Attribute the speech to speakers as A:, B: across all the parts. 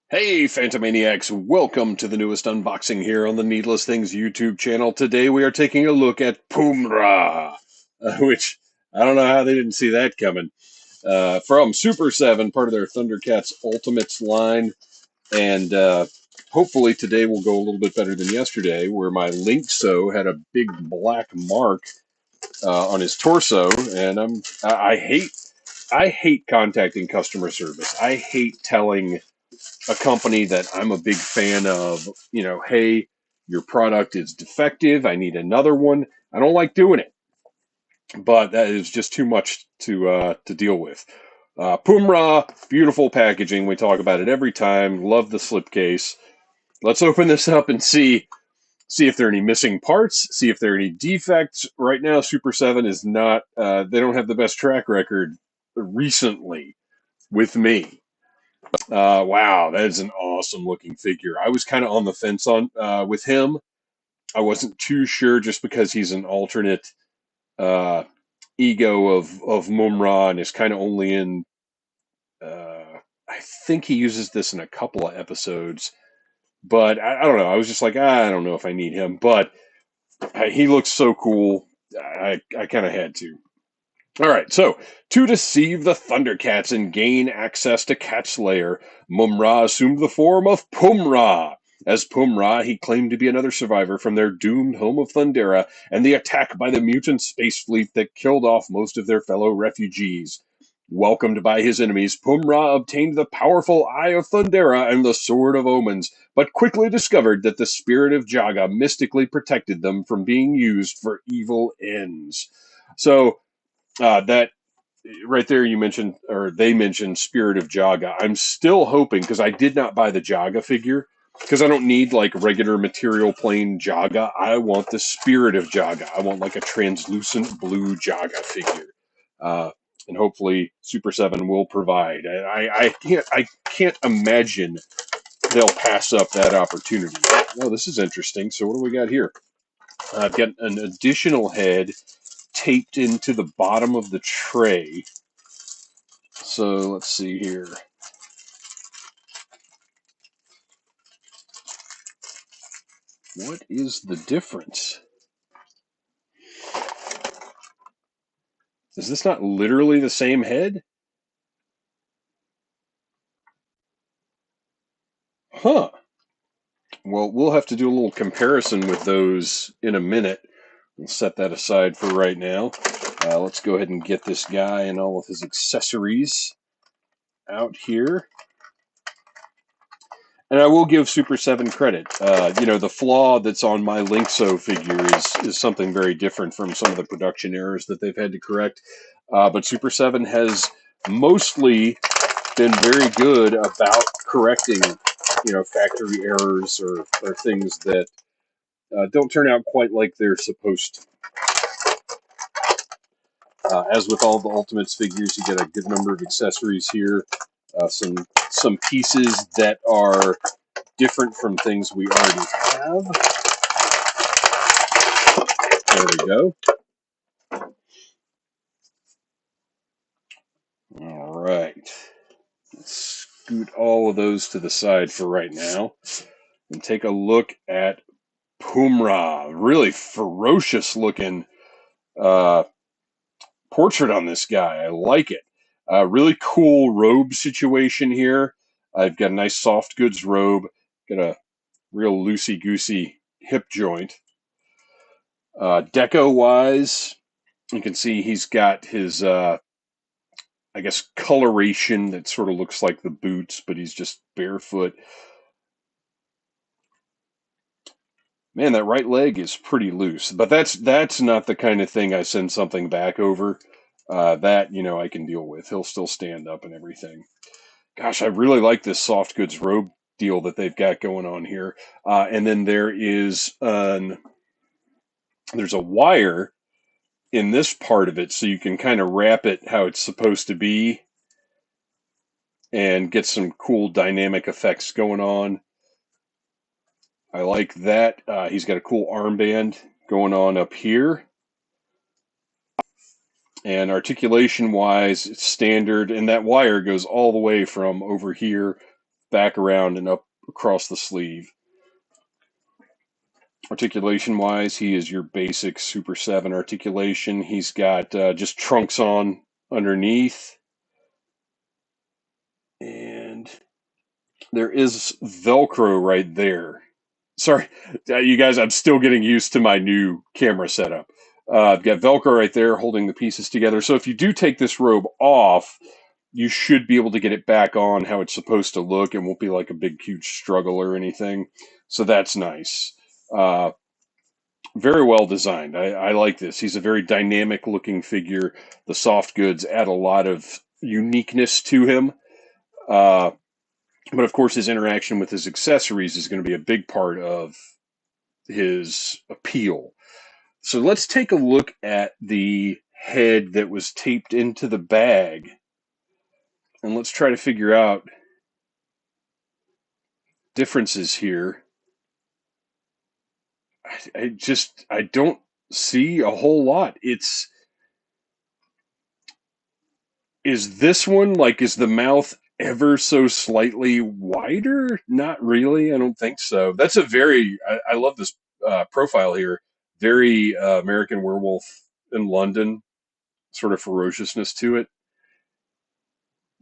A: Hey, Phantomaniacs, welcome to the newest unboxing here on the Needless Things YouTube channel. Today we are taking a look at Poomra, which I don't know how they didn't see that coming. From Super 7, part of their Thundercats Ultimates line, and hopefully today will go a little bit better than yesterday, where my Linkso had a big black mark on his torso, and I hate contacting customer service. I hate telling a company that I'm a big fan of, hey, your product is defective. I need another one. I don't like doing it, but that is just too much to deal with. Pumra, beautiful packaging. We talk about it every time. Love the slipcase. Let's open this up and see if there are any missing parts. See if there are any defects. Right now, Super 7 is not. They don't have the best track record recently with me. Wow, that is an awesome looking figure. I was kind of on the fence on with him. I wasn't too sure just because he's an alternate uh, ego of Mumra and is kind of only in. I think he uses this in a couple of episodes, but I don't know. I was just like, I don't know if I need him, but he looks so cool. I kind of had to. All right, so to deceive the Thundercats and gain access to Cat's lair, Mumra assumed the form of Pumra. As Pumra, he claimed to be another survivor from their doomed home of Thundera and the attack by the mutant space fleet that killed off most of their fellow refugees. Welcomed by his enemies, Pumra obtained the powerful Eye of Thundera and the Sword of Omens, but quickly discovered that the Spirit of Jaga mystically protected them from being used for evil ends. So, that right there, you mentioned, or they mentioned Spirit of Jaga. I'm still hoping, because I did not buy the Jaga figure, because I don't need like regular material plain Jaga. I want the Spirit of Jaga. I want like a translucent blue Jaga figure. Uh, and hopefully Super 7 will provide. I can't imagine they'll pass up that opportunity. Oh, this is interesting. So what do we got here? I've got an additional head taped into the bottom of the tray. So let's see here. What is the difference? Is this not literally the same head? Huh. Well, we'll have to do a little comparison with those in a minute. We'll set that aside for right now. Let's go ahead and get this guy and all of his accessories out here. And I will give Super 7 credit. The flaw that's on my Linkso figure is something very different from some of the production errors that they've had to correct. But Super 7 has mostly been very good about correcting, factory errors or things that don't turn out quite like they're supposed to. As with all the Ultimates figures, you get a good number of accessories here. Some pieces that are different from things we already have. There we go. All right. Let's scoot all of those to the side for right now and take a look at Pumra. Really ferocious looking uh, portrait on this guy. I like it. Really cool robe situation here. I've got a nice soft goods robe. Got a real loosey goosey hip joint. Deco wise, you can see he's got his, I guess, coloration that sort of looks like the boots, but he's just barefoot. Man, that right leg is pretty loose, but that's not the kind of thing I send something back over. That I can deal with. He'll still stand up and everything. Gosh, I really like this soft goods robe deal that they've got going on here. And then there's a wire in this part of it, so you can kind of wrap it how it's supposed to be and get some cool dynamic effects going on. I like that. He's got a cool armband going on up here. And articulation wise, it's standard. And that wire goes all the way from over here back around and up across the sleeve. Articulation wise, he is your basic Super 7 articulation. He's got just trunks on underneath. And there is Velcro right there. Sorry, you guys, I'm still getting used to my new camera setup. I've got Velcro right there holding the pieces together. So if you do take this robe off, you should be able to get it back on how it's supposed to look. It won't be like a big, huge struggle or anything. So that's nice. Very well designed. I like this. He's a very dynamic looking figure. The soft goods add a lot of uniqueness to him. But of course, his interaction with his accessories is going to be a big part of his appeal. So let's take a look at the head that was taped into the bag. And let's try to figure out differences here. I don't see a whole lot. Is this one like, is the mouth ever so slightly wider? Not really. I don't think so. That's I love this profile here. Very American Werewolf in London sort of ferociousness to it.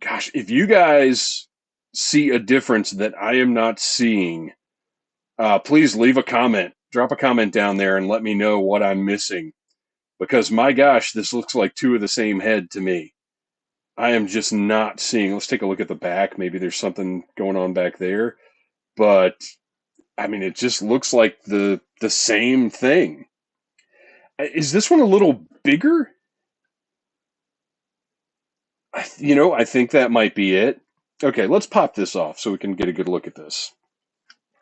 A: Gosh, if you guys see a difference that I am not seeing, please leave a comment. Drop a comment down there and let me know what I'm missing. Because my gosh, this looks like two of the same head to me. I am just not seeing. Let's take a look at the back. Maybe there's something going on back there. But I mean, it just looks like the same thing. Is this one a little bigger? I think that might be it. Okay, let's pop this off so we can get a good look at this.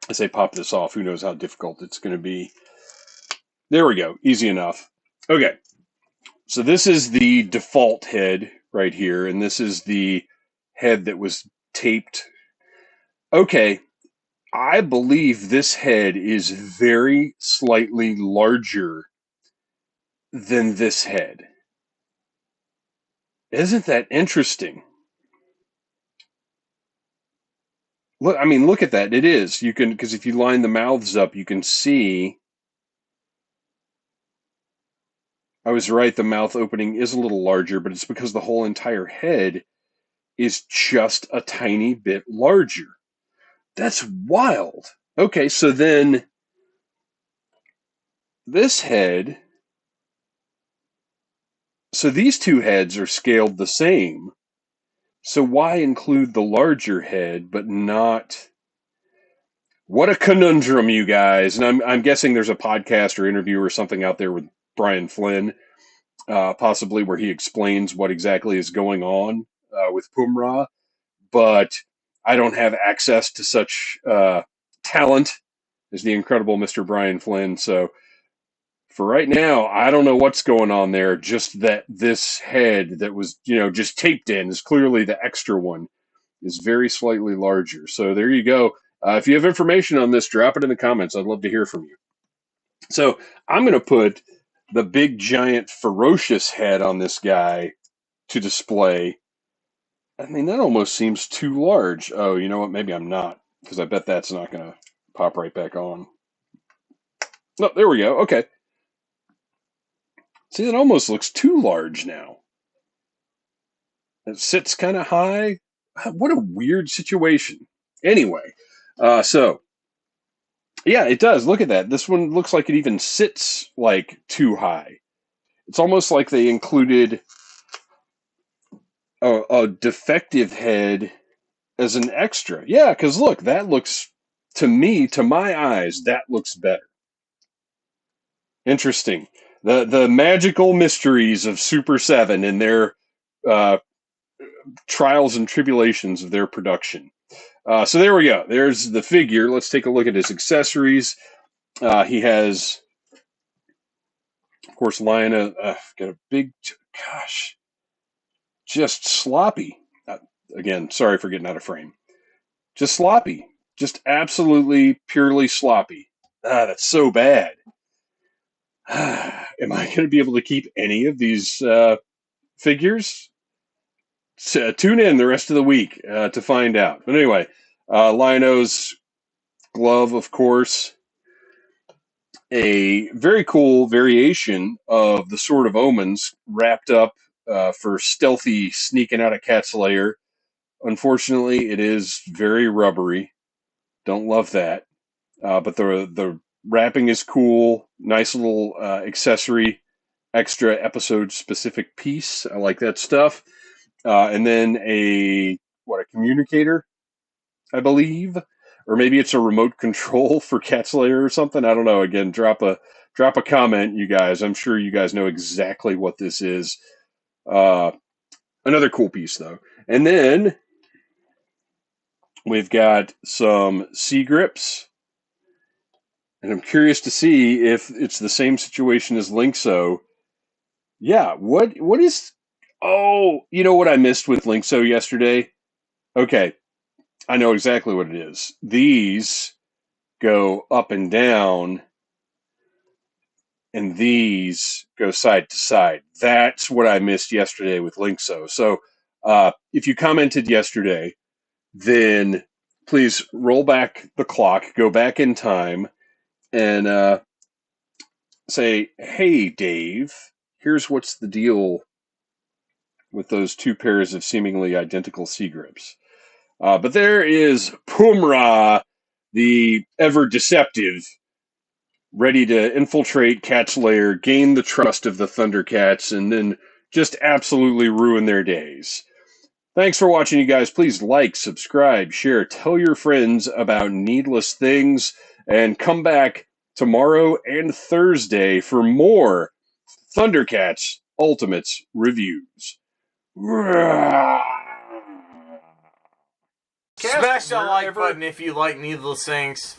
A: I say pop this off. Who knows how difficult it's going to be. There we go. Easy enough. Okay. So this is the default head right here, and this is the head that was taped. Okay. I believe this head is very slightly larger than this head. Isn't that interesting? Look, I mean, look at that. It is. You can, because if you line the mouths up, you can see. I was right. The mouth opening is a little larger, but it's because the whole entire head is just a tiny bit larger. That's wild. Okay, so then this head, so these two heads are scaled the same. So why include the larger head, but not? What a conundrum, you guys! And I'm guessing there's a podcast or interview or something out there with Brian Flynn, possibly where he explains what exactly is going on with Pumbraa. But I don't have access to such talent as the incredible Mr. Brian Flynn. So for right now, I don't know what's going on there. Just that this head that was, just taped in is clearly the extra one is very slightly larger. So there you go. If you have information on this, drop it in the comments. I'd love to hear from you. So I'm going to put the big, giant, ferocious head on this guy to display. I mean, that almost seems too large. Oh, you know what? Maybe I'm not, because I bet that's not going to pop right back on. No, there we go. Okay. See, it almost looks too large now. It sits kind of high. What a weird situation. Anyway, so yeah, it does. Look at that. This one looks like it even sits like too high. It's almost like they included a defective head as an extra. Yeah, because look, that looks, to me, to my eyes, that looks better. Interesting. The magical mysteries of Super 7 and their uh, trials and tribulations of their production. So there we go. There's the figure. Let's take a look at his accessories. He has, of course, Lyanna got a big, gosh, just sloppy. Again, sorry for getting out of frame. Just sloppy. Just absolutely, purely sloppy. That's so bad. Am I going to be able to keep any of these figures? So, tune in the rest of the week to find out. But anyway, Lion-O's glove, of course. A very cool variation of the Sword of Omens wrapped up for stealthy sneaking out of Cat's lair. Unfortunately, it is very rubbery. Don't love that. But the wrapping is cool. Nice little accessory, extra episode specific piece. I like that stuff. And then a communicator, I believe, or maybe it's a remote control for Cat's Lair or something. I don't know. Again, drop a comment, you guys. I'm sure you guys know exactly what this is. Another cool piece though. And then we've got some C grips. And I'm curious to see if it's the same situation as Linkso. Yeah, what is oh, you know what I missed with Linkso yesterday? Okay, I know exactly what it is. These go up and down, and these go side to side. That's what I missed yesterday with Linkso. So if you commented yesterday, then please roll back the clock, go back in time, and say, hey, Dave, here's what's the deal with those two pairs of seemingly identical sea grips. But there is Pumra, the ever deceptive, ready to infiltrate Cat's lair, gain the trust of the Thundercats, and then just absolutely ruin their days. Thanks for watching, you guys. Please like, subscribe, share, tell your friends about Needless Things, and come back tomorrow and Thursday for more Thundercats Ultimates reviews.
B: Smash that like button if you like Needless Things.